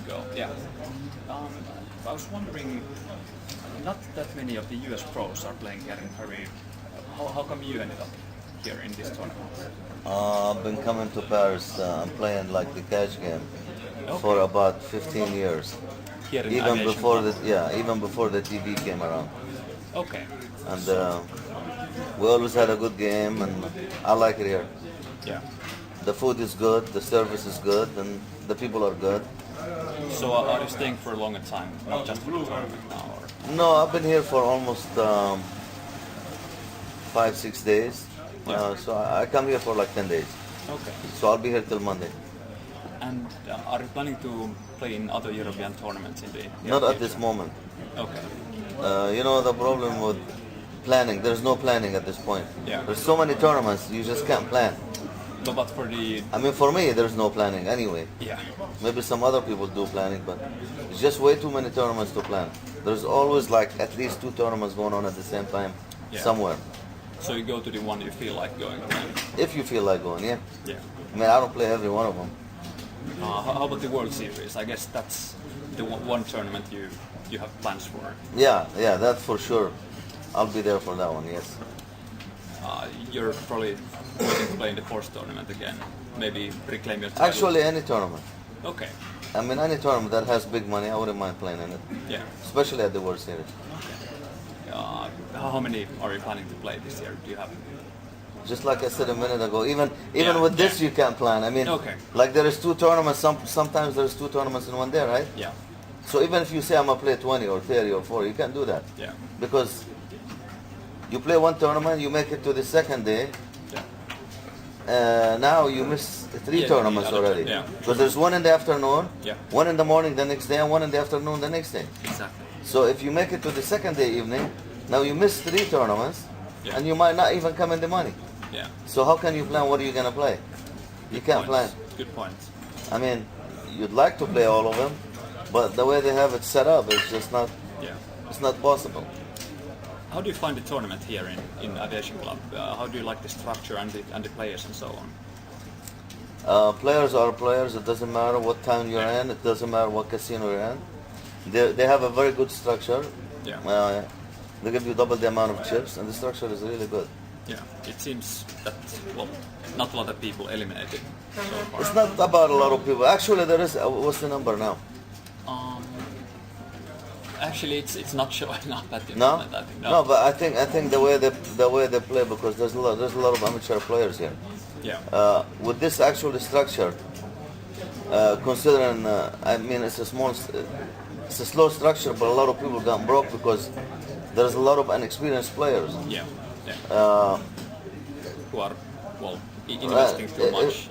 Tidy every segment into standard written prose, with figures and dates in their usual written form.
ago. Yeah. I was wondering, not that many of the US pros are playing here in Paris. How come you ended up here in this tournament? I've been coming to Paris and playing like the cash game for about 15 years. Here in Even Aviation before Club? even before the TV came around. Okay. And we always had a good game, and I like it here. Yeah. The food is good, the service is good, and the people are good. So are you staying for a longer time, not just for the tournament now? Or? No, I've been here for almost 5-6 days. So I come here for like 10 days. Okay. So I'll be here till Monday. And are you planning to play in other European tournaments in the Not at future? this moment. Okay. You know the problem with planning, there's no planning at this point. Yeah. There's so many tournaments, you just can't plan. But for the... I mean, for me, there's no planning anyway. Yeah. Maybe some other people do planning, but it's just way too many tournaments to plan. There's always like at least 2 tournaments going on at the same time somewhere. So you go to the one you feel like going to? If you feel like going, yeah. Yeah. I mean, I don't play every one of them. How about the World Series? I guess that's the one tournament you have plans for. Yeah, that for sure. I'll be there for that one, yes. You're probably waiting to play in the fourth tournament again. Maybe reclaim your title. Actually, any tournament. Okay. I mean, any tournament that has big money, I wouldn't mind playing in it. Yeah. Especially at the World Series. How many are you planning to play this year? Do you have? Just like I said a minute ago, even with this you can't plan. I mean, like there is 2 tournaments. Sometimes there's 2 tournaments in one day, right? Yeah. So even if you say I'm gonna play 20 or 30 or 40, you can't do that. Yeah. Because you play one tournament, you make it to the second day. Yeah. Now you miss 3 tournaments already. Yeah. Because there's one in the afternoon, Yeah. one in the morning the next day, and one in the afternoon the next day. Exactly. So if you make it to the second day evening, now you miss 3 tournaments, and you might not even come in the money. Yeah. So how can you plan what are you gonna play? You can't plan. Good point. I mean, you'd like to play all of them, but the way they have it set up, it's just not. Yeah. It's not possible. How do you find the tournament here in Aviation Club? How do you like the structure and the players and so on? Players are players. It doesn't matter what town you're in. It doesn't matter what casino you're in. They have a very good structure. Yeah. They give you double the amount of chips, and the structure is really good. Yeah. It seems that not a lot of people eliminated so far. It's not about a lot of people. Actually, there is. What's the number now? Actually, it's not showing up at the No? moment. I think. No, but I think the way they play, because there's a lot of amateur players here. Yeah. With this actual structure, considering I mean it's a slow structure, but a lot of people got broke because there's a lot of inexperienced players. Yeah. Yeah. Who are investing too much.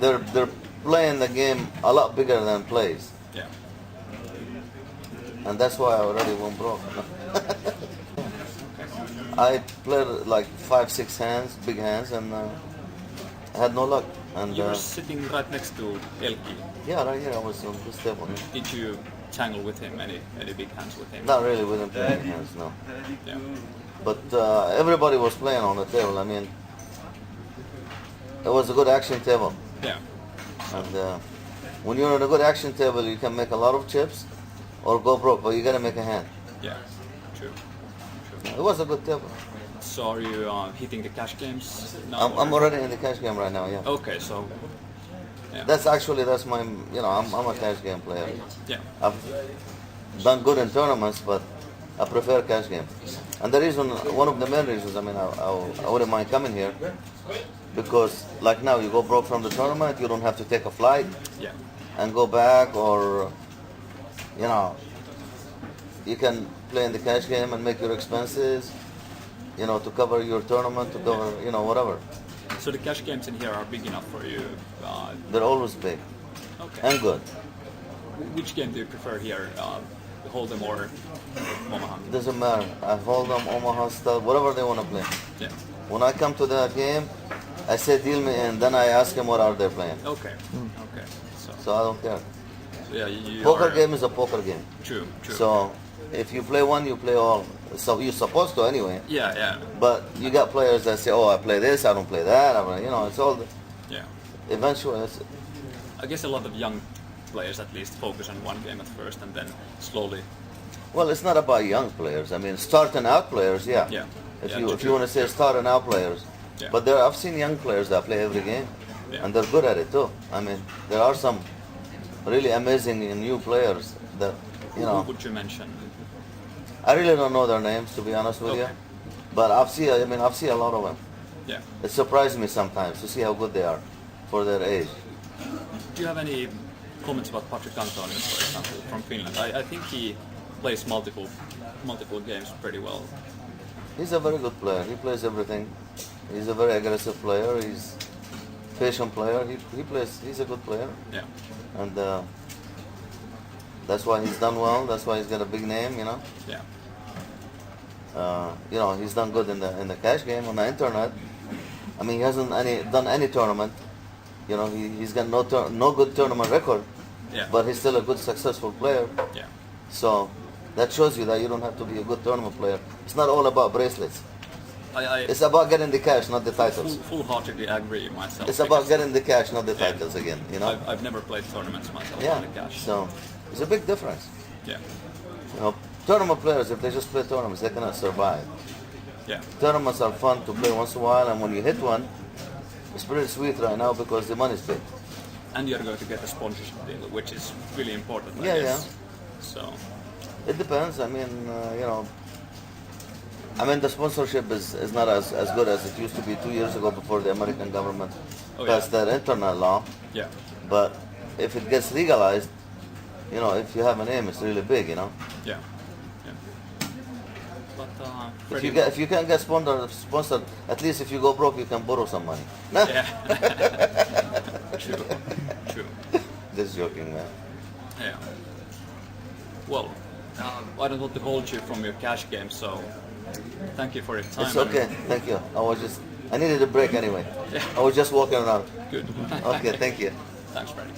They're playing the game a lot bigger than plays. Yeah. And that's why I already went broke. I played like 5-6 hands, big hands, and I had no luck. And You were sitting right next to Elki. yeah, right here I was on this table. Did you tangle with him? Any big hands with him? Not really with him playing hands, no. Yeah. But everybody was playing on the table. I mean, it was a good action table. Yeah. And when you're on a good action table, you can make a lot of chips or go broke, but you gotta make a hand. Yeah. True. It was a good table. So are you hitting the cash games now? I'm already in the cash game right now, yeah. Okay, so yeah. That's my, I'm a cash game player. Yeah. I've done good in tournaments, but I prefer cash game. And the reason, one of the main reasons, I mean, I wouldn't mind coming here, because like now you go broke from the tournament, you don't have to take a flight and go back, or you can play in the cash game and make your expenses, to cover your tournament, to cover, whatever. So the cash games in here are big enough for you? They're always big and good. Which game do you prefer here? Hold'em or Omaha? Doesn't matter. I hold them, Omaha style, whatever they want to play. Yeah. When I come to the game, I say deal me in, then I ask them what are they playing. Okay. Okay. So I don't care. Yeah, you Poker game is a poker game. True. So if you play one, you play all. So you're supposed to anyway. Yeah. But you got players that say, "Oh, I play this, I don't play that." It's all. Yeah. Eventually, I guess a lot of young players at least focus on one game at first and then slowly. Well, it's not about young players. I mean, starting out players, yeah. Yeah. If you want to say starting out players, Yeah. but I've seen young players that play every game, and they're good at it too. I mean, there are some really amazing new players that you know. Who would you mention? I really don't know their names, to be honest with you, but I've seen a lot of them. Yeah. It surprises me sometimes to see how good they are for their age. Do you have any comments about Patrick Antonius, for example, from Finland? I think he plays multiple games pretty well. He's a very good player. He plays everything. He's a very aggressive player. He's a patient player. He plays. He's a good player. Yeah. And that's why he's done well. That's why he's got a big name. You know. Yeah. You know, he's done good in the cash game on the internet. I mean, he hasn't done any tournament. You know, he's got no good tournament record. Yeah. But he's still a good, successful player. Yeah. So that shows you that you don't have to be a good tournament player. It's not all about bracelets. It's about getting the cash, not the titles. Full-heartedly agree myself. It's about getting the cash, not the titles again. You know. I've never played tournaments myself Yeah. on the cash. So it's a big difference. Yeah. You know, tournament players, if they just play tournaments, they cannot survive. Yeah. Tournaments are fun to play once in a while, and when you hit one, it's pretty sweet right now because the money's big. And you're going to get a sponsorship deal, which is really important. I Yeah, guess. So. It depends. I mean, you know, the sponsorship is not as good as it used to be 2 years ago before the American government passed that internet law. Yeah. But if it gets legalized, you know, if you have a name, it's really big, you know. Yeah. Yeah. But If you can't get sponsored, at least if you go broke, you can borrow some money. Yeah. True. Just joking, man. Yeah. Well, I don't want to hold you from your cash game, so thank you for your time. It's okay. Thank you. I needed a break anyway. Yeah. I was just walking around. Good. Okay, thank you. Thanks, Freddy.